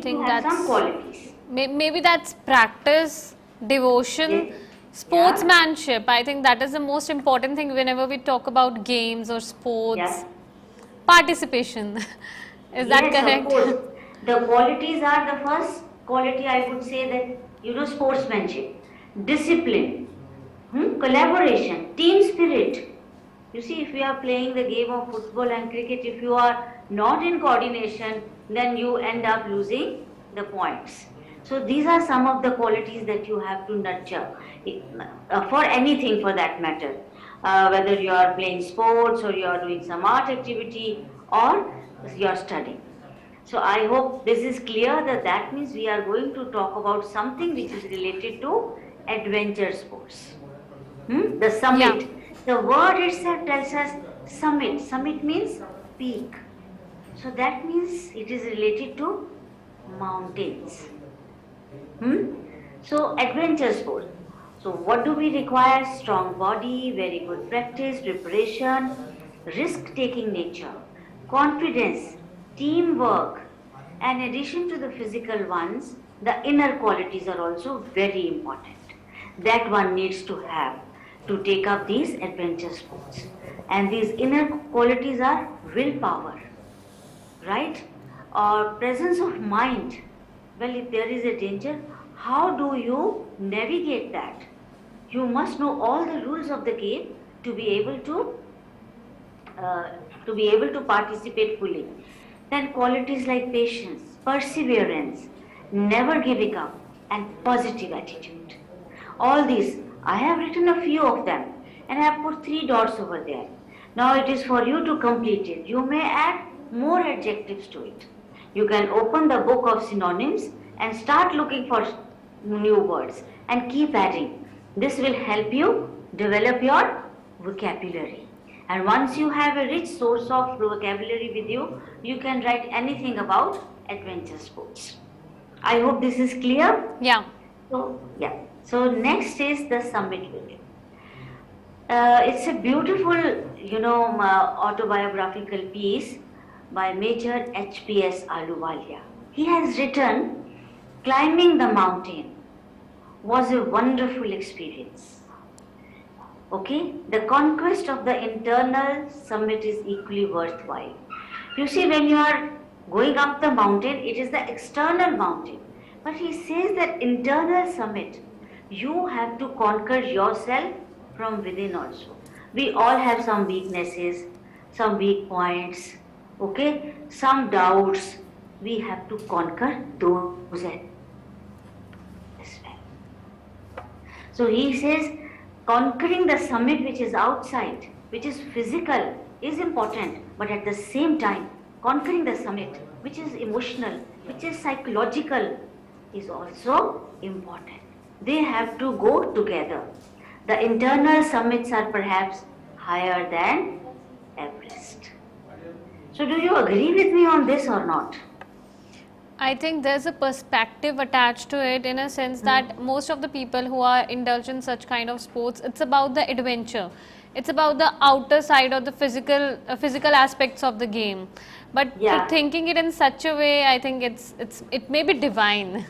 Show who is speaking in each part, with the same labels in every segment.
Speaker 1: I think have some qualities.
Speaker 2: Maybe that's practice, devotion,
Speaker 1: Yes.
Speaker 2: sportsmanship. I think that is the most important thing whenever we talk about games or sports.
Speaker 1: Yeah.
Speaker 2: Participation. Is that
Speaker 1: Yes,
Speaker 2: correct?
Speaker 1: of course. The qualities are the first quality I would say that, sportsmanship, discipline, collaboration, team spirit. You see, if we are playing the game of football and cricket, if you are not in coordination, then you end up losing the points. So these are some of the qualities that you have to nurture for anything for that matter. Whether you are playing sports or you are doing some art activity or you are studying. So I hope this is clear that means we are going to talk about something which is related to adventure sports. The summit.
Speaker 2: Yeah.
Speaker 1: The word itself tells us summit. Summit means peak. So that means it is related to mountains. So adventure sport. So what do we require? Strong body, very good practice, preparation, risk-taking nature, confidence, teamwork. And in addition to the physical ones, the inner qualities are also very important. That one needs to have to take up these adventure sports. And these inner qualities are willpower, right? Or presence of mind. Well, if there is a danger, how do you navigate that? You must know all the rules of the game to be able to participate fully. Then qualities like patience, perseverance, never giving up, and positive attitude. All these, I have written a few of them and I have put 3 dots over there. Now it is for you to complete it. You may add more adjectives to it. You can open the book of synonyms and start looking for new words and keep adding. This will help you develop your vocabulary. And once you have a rich source of vocabulary with you, you can write anything about adventure sports. I hope this is clear.
Speaker 2: Yeah.
Speaker 1: So next is the summit video. It's a beautiful, autobiographical piece by Major H.P.S. Ahluwalia. He has written, climbing the mountain was a wonderful experience. Okay, the conquest of the internal summit is equally worthwhile. You see, when you are going up the mountain, it is the external mountain. But he says that internal summit, you have to conquer yourself from within also. We all have some weaknesses, some weak points, okay, some doubts. We have to conquer those as well. So he says, conquering the summit which is outside, which is physical, is important, but at the same time, conquering the summit which is emotional, which is psychological, is also important. They have to go together. The internal summits are perhaps higher than Everest. So do you agree with me on this or not?
Speaker 2: I think there's a perspective attached to it, in a sense that most of the people who are indulged in such kind of sports, it's about the adventure. It's about the outer side or the physical aspects of the game. But thinking it in such a way, I think it may be divine.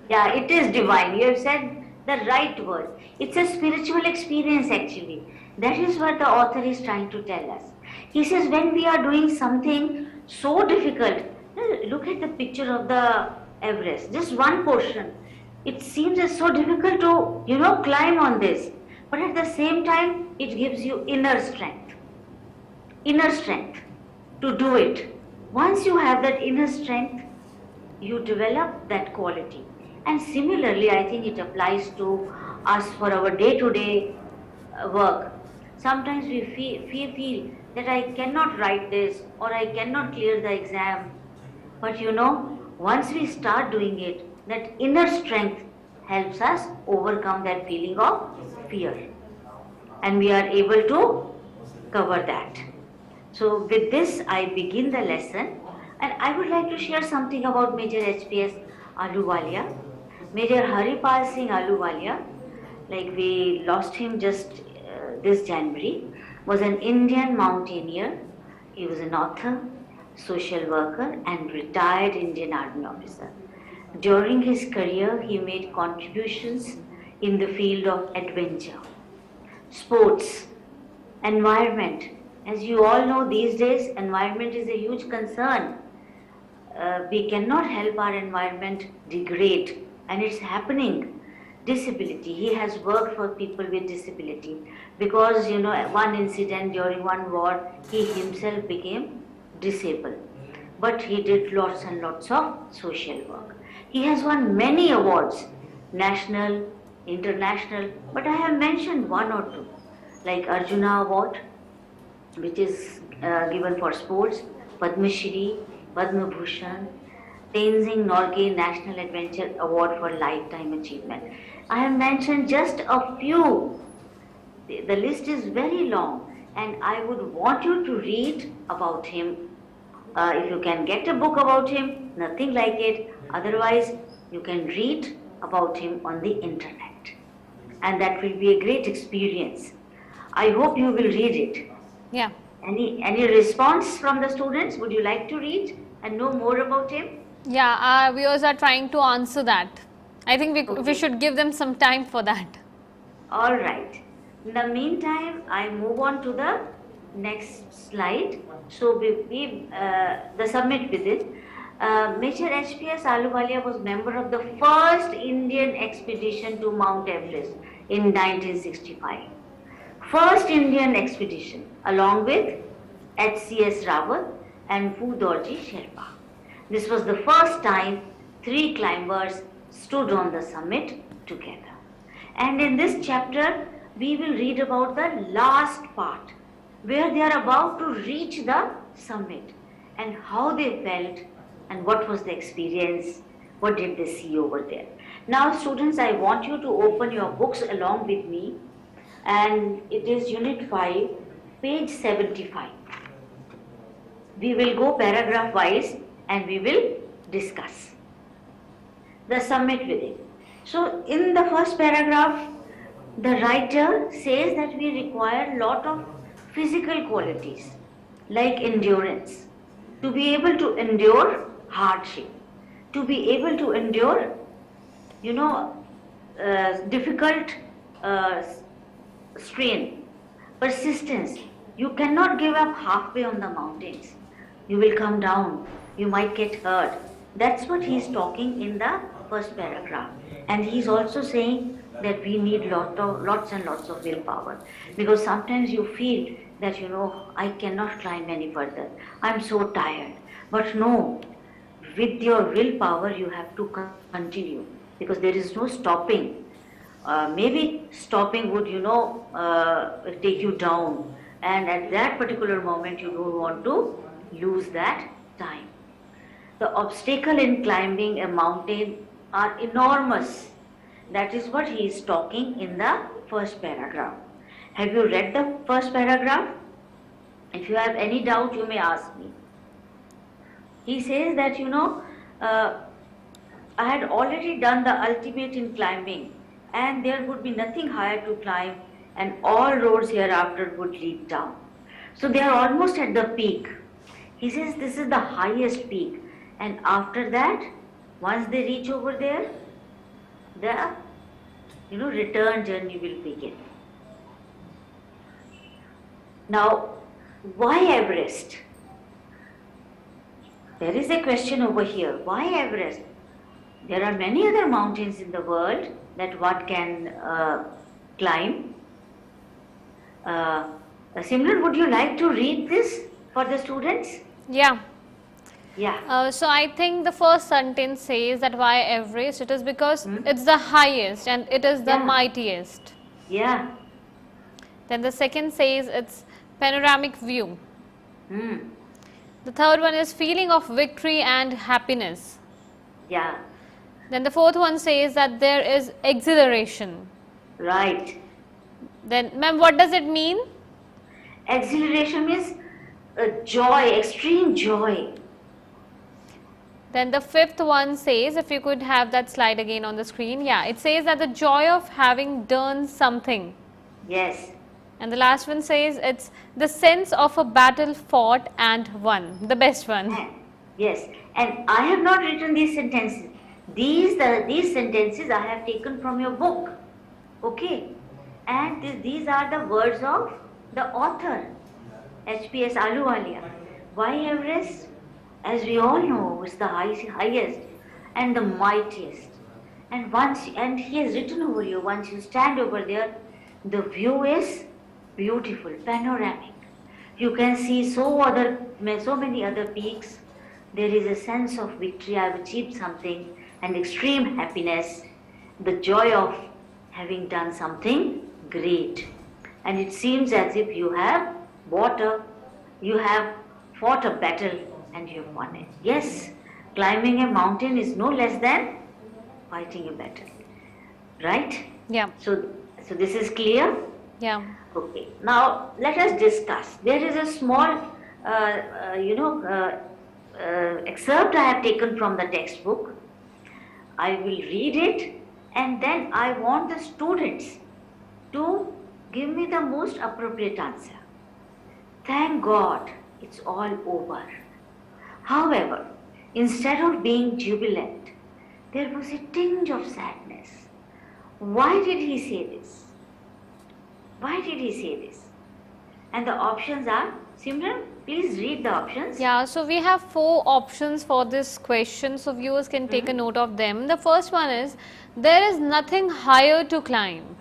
Speaker 1: Yeah, it is divine. You have said the right word. It's a spiritual experience actually. That is what the author is trying to tell us. He says when we are doing something so difficult, look at the picture of the Everest, just one portion. It seems so difficult to, climb on this. But at the same time, it gives you inner strength to do it. Once you have that inner strength, you develop that quality. And similarly, I think it applies to us for our day-to-day work. Sometimes we feel that I cannot write this or I cannot clear the exam. But once we start doing it, that inner strength helps us overcome that feeling of fear. And we are able to cover that. So with this, I begin the lesson. And I would like to share something about Major H.P.S. Ahluwalia. Major Haripal Singh Ahluwalia, like we lost him just this January, was an Indian mountaineer. He was an author, social worker and retired Indian Army officer. During his career, he made contributions in the field of adventure, sports, environment. As you all know, these days, environment is a huge concern. We cannot help our environment degrade, and it's happening. Disability. He has worked for people with disability because, you know, one incident during one war, he himself became disabled. But he did lots and lots of social work. He has won many awards, national, international, but I have mentioned one or two, like Arjuna Award, which is given for sports, Padma Shri, Padma Bhushan, Tenzing Norgay National Adventure Award for Lifetime Achievement. I have mentioned just a few. The list is very long, and I would want you to read about him. If you can get a book about him, nothing like it. Otherwise, you can read about him on the internet. And that will be a great experience. I hope you will read it.
Speaker 2: Yeah.
Speaker 1: Any response from the students? Would you like to read and know more about him?
Speaker 2: Yeah, our viewers are trying to answer that. I think we
Speaker 1: Okay.
Speaker 2: should give them some time for that.
Speaker 1: All right. In the meantime, I move on to the next slide. So the summit with it. Major H.P.S. Ahluwalia was member of the first Indian expedition to Mount Everest in 1965. First Indian expedition, along with H.C.S. Rawat and Phudorji Sherpa. This was the first time 3 climbers stood on the summit together. And in this chapter, we will read about the last part, where they are about to reach the summit and how they felt and what was the experience, what did they see over there. Now students, I want you to open your books along with me, and it is unit 5, page 75. We will go paragraph wise and we will discuss the summit with it. So in the first paragraph, the writer says that we require a lot of physical qualities like endurance, to be able to endure hardship, to be able to endure, you know, difficult strain, persistence. You cannot give up halfway on the mountains. You will come down, you might get hurt. That's what he's talking in the first paragraph. And he's also saying that we need lots and lots of willpower, because sometimes you feel that, you know, I cannot climb any further, I'm so tired. But no, with your willpower you have to continue, because there is no stopping. Maybe stopping would, you know, take you down, and at that particular moment you don't want to lose that time. The obstacle in climbing a mountain are enormous. That is what he is talking in the first paragraph. Have you read the first paragraph? If you have any doubt, you may ask me. He says that, you know, I had already done the ultimate in climbing, and there would be nothing higher to climb, and all roads hereafter would lead down. So they are almost at the peak. He says this is the highest peak, and after that, once they reach over there, the, you know, return journey will begin. Now, why Everest? There is a question over here. Why Everest? There are many other mountains in the world that one can climb. Simran, would you like to read this for the students?
Speaker 2: Yeah.
Speaker 1: Yeah.
Speaker 2: So I think the first sentence says that why Everest? It is because it's the highest and it is the
Speaker 1: Yeah.
Speaker 2: mightiest.
Speaker 1: Yeah.
Speaker 2: Then the second says it's panoramic view.
Speaker 1: Hmm.
Speaker 2: The third one is feeling of victory and happiness.
Speaker 1: Yeah.
Speaker 2: Then the fourth one says that there is exhilaration.
Speaker 1: Right.
Speaker 2: Then, ma'am, what does it mean?
Speaker 1: Exhilaration means joy, extreme joy.
Speaker 2: Then the fifth one says, if you could have that slide again on the screen. Yeah, it says that the joy of having done something.
Speaker 1: Yes.
Speaker 2: And the last one says it's the sense of a battle fought and won, the best one.
Speaker 1: Yes, and I have not written these sentences. These sentences I have taken from your book, okay? And these are the words of the author, HPS Ahluwalia. Why Everest? As we all know, it's the highest and the mightiest. And he has written over you. Once you stand over there, the view is beautiful, panoramic. You can see so many other peaks. There is a sense of victory. I've achieved something, and extreme happiness, the joy of having done something great. And it seems as if you have fought a battle and you have won it. Yes, climbing a mountain is no less than fighting a battle, right?
Speaker 2: Yeah.
Speaker 1: So this is clear?
Speaker 2: Yeah.
Speaker 1: Okay. Now let us discuss. There is a small, excerpt I have taken from the textbook. I will read it, and then I want the students to give me the most appropriate answer. Thank God it's all over. However, instead of being jubilant, there was a tinge of sadness. Why did he say this? Why did he say this? And the options are, Simran, please read the options.
Speaker 2: Yeah, so we have 4 options for this question, so viewers can take a note of them. The first one is, there is nothing higher to climb.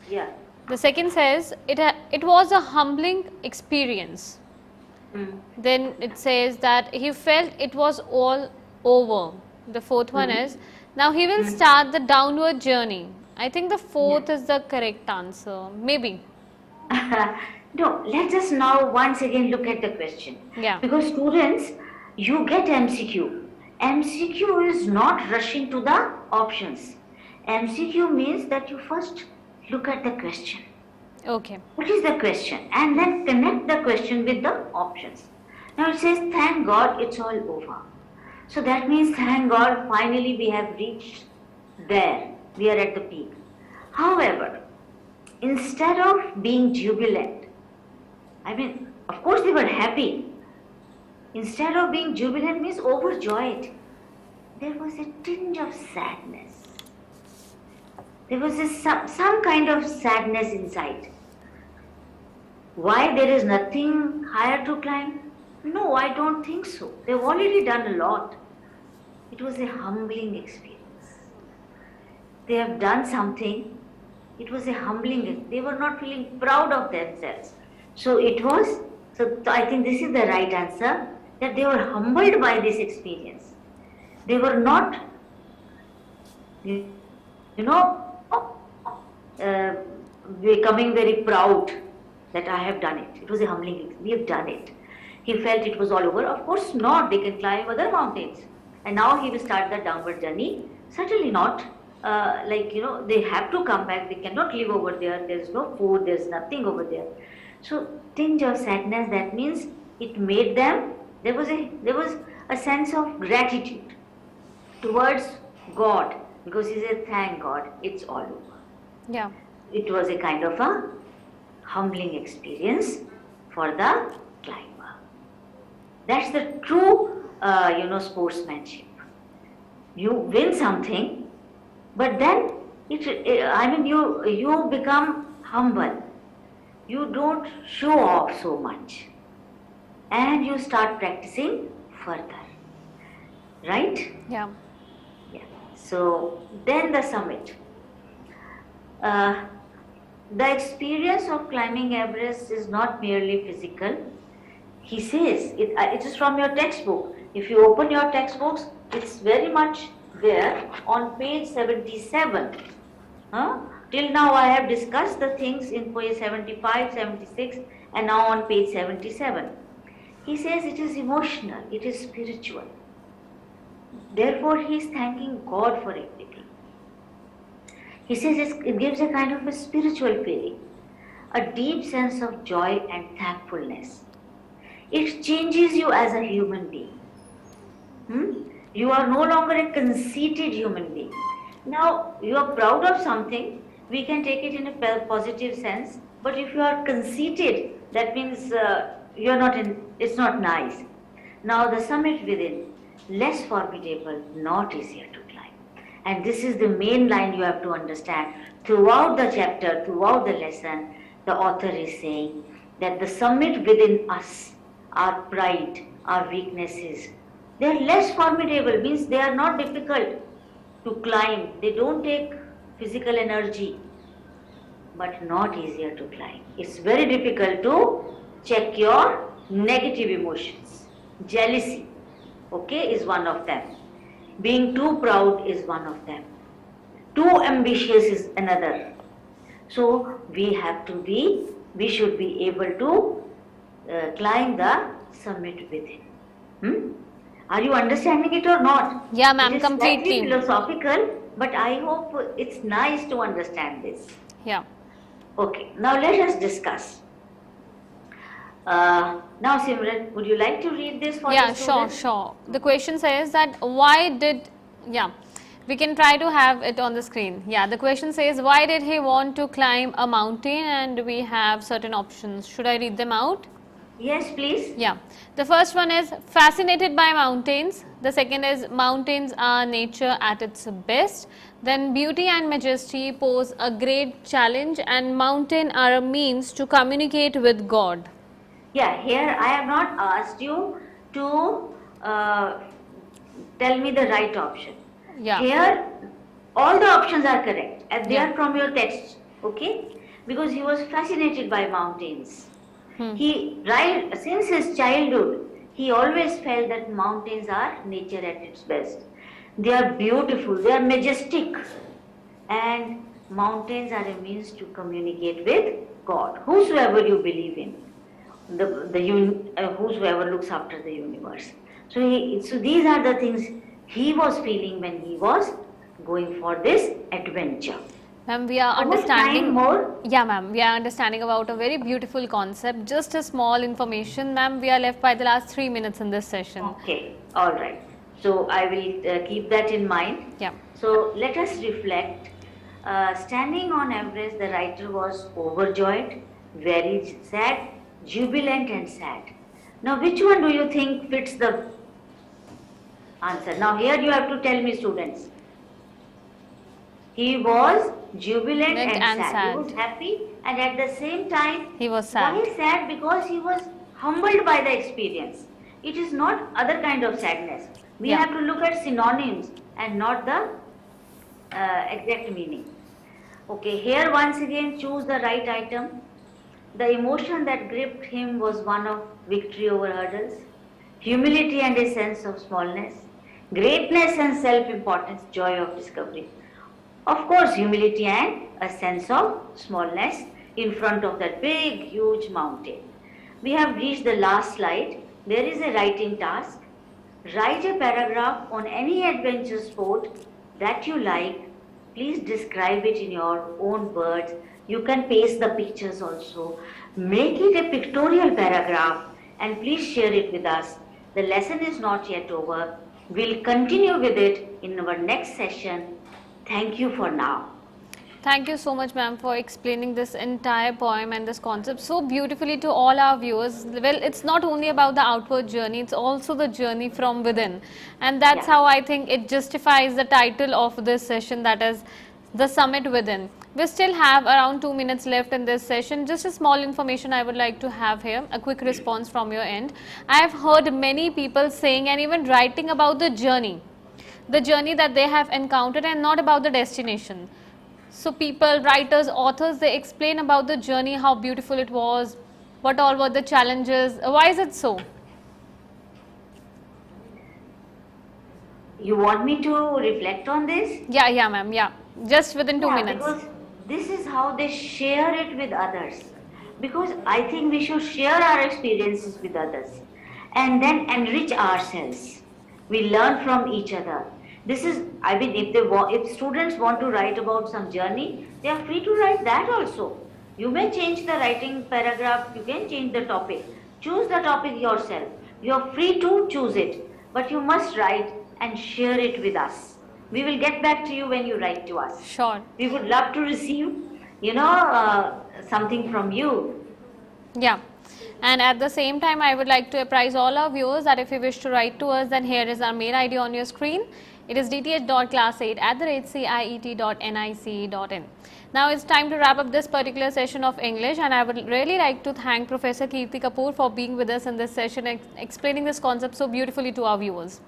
Speaker 1: Yeah.
Speaker 2: The second says, it was a humbling experience. Then it says that he felt it was all over. The fourth one is, now he will start the downward journey. I think the fourth is the correct answer, maybe.
Speaker 1: No, let us now once again look at the question.
Speaker 2: Yeah.
Speaker 1: Because students, you get MCQ. MCQ is not rushing to the options. MCQ means that you first look at the question.
Speaker 2: Okay.
Speaker 1: What is the question? And then connect the question with the options. Now it says, thank God it's all over. So that means, thank God, finally we have reached there. We are at the peak. However, instead of being jubilant, I mean, of course they were happy. Instead of being jubilant means overjoyed. There was a tinge of sadness. There was some kind of sadness inside. Why there is nothing higher to climb? No, I don't think so. They've already done a lot. It was a humbling experience. They have done something. It was a humbling. They were not feeling proud of themselves. So I think this is the right answer, that they were humbled by this experience. They were not, becoming very proud that I have done it. It was a humbling experience. We have done it. He felt it was all over. Of course not. They can climb other mountains. And now he will start the downward journey. Certainly not. They have to come back. They cannot live over there. There is no food. There is nothing over there. So tinge of sadness, that means it made them, there was a sense of gratitude towards God, because he said, thank God, it's all over.
Speaker 2: Yeah.
Speaker 1: It was a kind of a humbling experience for the climber. That's the true, sportsmanship. You win something, but then you become humble. You don't show off so much, and you start practicing further, right?
Speaker 2: Yeah.
Speaker 1: Yeah. So then the summit. The experience of climbing Everest is not merely physical. He says, it is from your textbook. If you open your textbooks, it's very much there on page 77. Till now I have discussed the things in page 75, 76 and now on page 77. He says it is emotional, it is spiritual. Therefore he is thanking God for everything. He says it gives a kind of a spiritual feeling, a deep sense of joy and thankfulness. It changes you as a human being. You are no longer a conceited human being. Now you are proud of something. We can take it in a positive sense, But if you are conceited, that means you're not in, it's not nice. Now the summit within, less formidable, not easier to climb. And this is the main line you have to understand. Throughout the chapter, throughout the lesson, the author is saying that the summit within us, our pride, our weaknesses, they are less formidable, means they are not difficult to climb. They don't take physical energy, but not easier to climb. It's very difficult to check your negative emotions. Jealousy, okay, is one of them. Being too proud is one of them. Too ambitious is another. So we should be able to climb the summit within. Are you understanding it or not?
Speaker 2: Yeah, ma'am,
Speaker 1: It is slightly
Speaker 2: completely.
Speaker 1: philosophical, but I hope it's nice to understand this.
Speaker 2: Yeah.
Speaker 1: Okay, now let us discuss. Now Simran, would you like to read this for
Speaker 2: Yeah,
Speaker 1: the
Speaker 2: sure,
Speaker 1: students?
Speaker 2: sure. The question says that why did, yeah, we can try to have it on the screen. Yeah, the question says why did he want to climb a mountain, and we have certain options. Should I read them out?
Speaker 1: Yes, please.
Speaker 2: Yeah. The first one is fascinated by mountains. The second is mountains are nature at its best. Then beauty and majesty pose a great challenge, and mountain are a means to communicate with God.
Speaker 1: Yeah, here I have not asked you to tell me the right option.
Speaker 2: Yeah.
Speaker 1: Here, all the options are correct and they
Speaker 2: Yeah.
Speaker 1: are from your text, okay? Because he was fascinated by mountains. Since his childhood, he always felt that mountains are nature at its best. They are beautiful, they are majestic, and mountains are a means to communicate with God, whosoever you believe in, whosoever looks after the universe. So these are the things he was feeling when he was going for this adventure.
Speaker 2: Ma'am, we are
Speaker 1: How much time
Speaker 2: understanding
Speaker 1: more?
Speaker 2: Yeah, ma'am, we are understanding about a very beautiful concept. Just a small information, ma'am. We are left by the last 3 minutes in this session.
Speaker 1: Okay, all right. So I will keep that in mind.
Speaker 2: Yeah.
Speaker 1: So let us reflect. Standing on Everest, the writer was overjoyed, very sad, jubilant and sad. Now which one do you think fits the answer? Now here you have to tell me, students. He was jubilant and sad. He was happy and at the same time
Speaker 2: he was sad.
Speaker 1: Why sad? Because he was humbled by the experience. It is not other kind of sadness. We have to look at synonyms and not the exact meaning. Okay, here once again choose the right item. The emotion that gripped him was one of victory over hurdles, humility and a sense of smallness, greatness and self-importance, joy of discovery. Of course, humility and a sense of smallness in front of that big, huge mountain. We have reached the last slide. There is a writing task. Write a paragraph on any adventure sport that you like. Please describe it in your own words. You can paste the pictures also. Make it a pictorial paragraph and please share it with us. The lesson is not yet over. We'll continue with it in our next session. Thank you for now.
Speaker 2: Thank you so much, ma'am, for explaining this entire poem and this concept so beautifully to all our viewers. Well, it's not only about the outward journey, it's also the journey from within. And that's how I think it justifies the title of this session, that is The Summit Within. We still have around 2 minutes left in this session. Just a small information I would like to have here, a quick response from your end. I have heard many people saying and even writing about the journey that they have encountered and not about the destination. So people, writers, authors, they explain about the journey, how beautiful it was, what all were the challenges. Why is it so?
Speaker 1: You want me to reflect on this?
Speaker 2: Yeah, ma'am, yeah. Just within 2 minutes.
Speaker 1: Because this is how they share it with others. Because I think we should share our experiences with others and then enrich ourselves. We learn from each other. This is, I mean, if students want to write about some journey, they are free to write that also. You may change the writing paragraph, you can change the topic. Choose the topic yourself. You are free to choose it, but you must write and share it with us. We will get back to you when you write to us.
Speaker 2: Sure.
Speaker 1: We would love to receive, something from you.
Speaker 2: Yeah. And at the same time, I would like to apprise all our viewers that if you wish to write to us, then here is our mail ID on your screen. It is dth.class8@ciet.nic.in. Now it's time to wrap up this particular session of English, and I would really like to thank Professor Kirti Kapoor for being with us in this session, explaining this concept so beautifully to our viewers.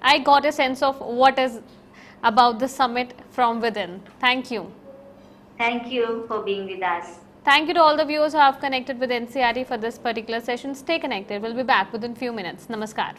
Speaker 2: I got a sense of what is about the summit from within. Thank you.
Speaker 1: Thank you for being with us.
Speaker 2: Thank you to all the viewers who have connected with NCRT for this particular session. Stay connected. We'll be back within few minutes. Namaskar.